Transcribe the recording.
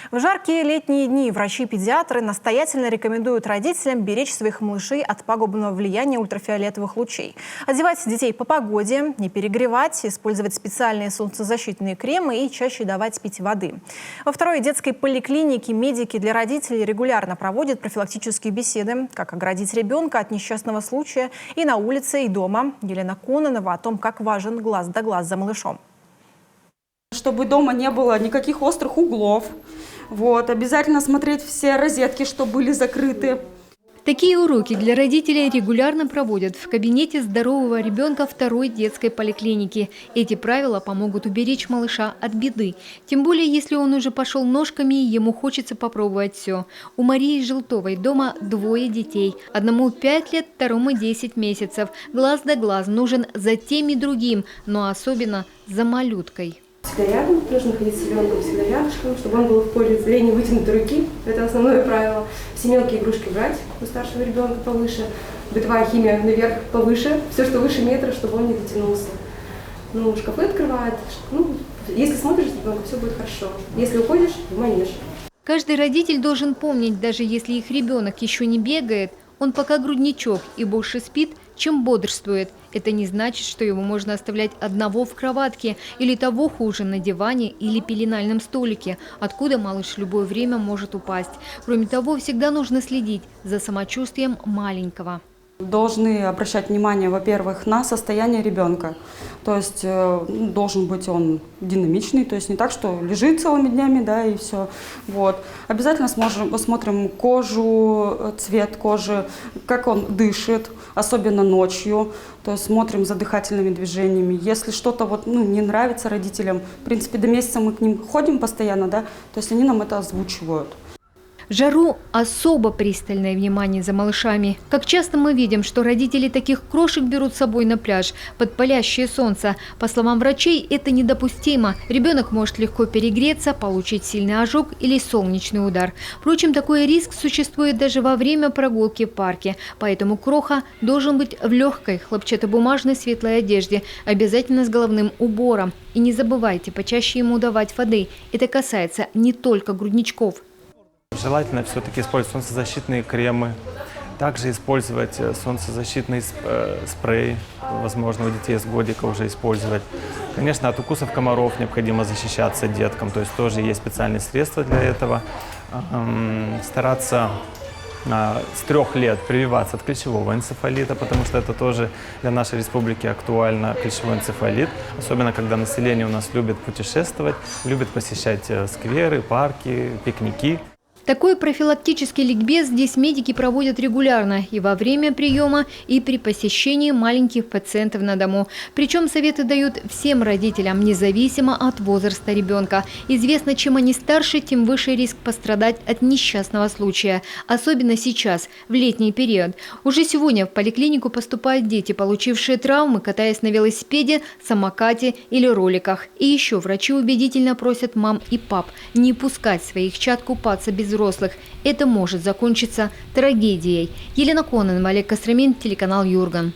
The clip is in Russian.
В жаркие летние дни врачи-педиатры настоятельно рекомендуют родителям беречь своих малышей от пагубного влияния ультрафиолетовых лучей. Одевать детей по погоде, не перегревать, использовать специальные солнцезащитные кремы и чаще давать пить воды. Во второй детской поликлинике медики для родителей регулярно проводят профилактические беседы, как оградить ребенка от несчастного случая и на улице, и дома. Елена Кононова о том, как важен глаз да глаз за малышом. Чтобы дома не было никаких острых углов. Обязательно смотреть все розетки, чтобы были закрыты. Такие уроки для родителей регулярно проводят в кабинете здорового ребенка второй детской поликлиники. Эти правила помогут уберечь малыша от беды. Тем более, если он уже пошел ножками, ему хочется попробовать все. У Марии Желтовой дома двое детей. Одному 5 лет, второму 10 месяцев. Глаз да глаз нужен за тем и другим, но особенно за малюткой. Всегда рядом, нужно находиться с ребенком всегда рядышком, чтобы он был в поле зрения вытянутой руки. Это основное правило. Все мелкие игрушки брать у старшего ребенка повыше. Бытовая химия наверх повыше. Все, что выше метра, чтобы он не дотянулся. Шкафы открывают. Если смотришь на ребенка, все будет хорошо. Если уходишь, в манеж. Каждый родитель должен помнить, даже если их ребенок еще не бегает, он пока грудничок и больше спит, чем бодрствует. Это не значит, что его можно оставлять одного в кроватке или того хуже на диване или пеленальном столике, откуда малыш в любое время может упасть. Кроме того, всегда нужно следить за самочувствием маленького. Должны обращать внимание, во-первых, на состояние ребенка. То есть должен быть он динамичный, то есть не так, что лежит целыми днями, и все. Обязательно посмотрим кожу, цвет кожи, как он дышит, особенно ночью. То есть смотрим за дыхательными движениями. Если что-то не нравится родителям, в принципе, до месяца мы к ним ходим постоянно, то есть они нам это озвучивают. В жару особо пристальное внимание за малышами. Как часто мы видим, что родители таких крошек берут с собой на пляж под палящее солнце. По словам врачей, это недопустимо. Ребенок может легко перегреться, получить сильный ожог или солнечный удар. Впрочем, такой риск существует даже во время прогулки в парке. Поэтому кроха должен быть в легкой хлопчатобумажной светлой одежде, обязательно с головным убором. И не забывайте почаще ему давать воды. Это касается не только грудничков. Желательно все-таки использовать солнцезащитные кремы, также использовать солнцезащитный спрей, возможно, у детей с годика уже использовать. Конечно, от укусов комаров необходимо защищаться деткам, то есть тоже есть специальные средства для этого. Стараться с 3 лет прививаться от клещевого энцефалита, потому что это тоже для нашей республики актуально, клещевой энцефалит. Особенно, когда население у нас любит путешествовать, любит посещать скверы, парки, пикники. Такой профилактический ликбез здесь медики проводят регулярно и во время приема, и при посещении маленьких пациентов на дому. Причем советы дают всем родителям, независимо от возраста ребенка. Известно, чем они старше, тем выше риск пострадать от несчастного случая. Особенно сейчас, в летний период. Уже сегодня в поликлинику поступают дети, получившие травмы, катаясь на велосипеде, самокате или роликах. И еще врачи убедительно просят мам и пап не пускать своих чад купаться без взрослых. Это может закончиться трагедией. Елена Кононова, Олег Костромин, телеканал Юрган.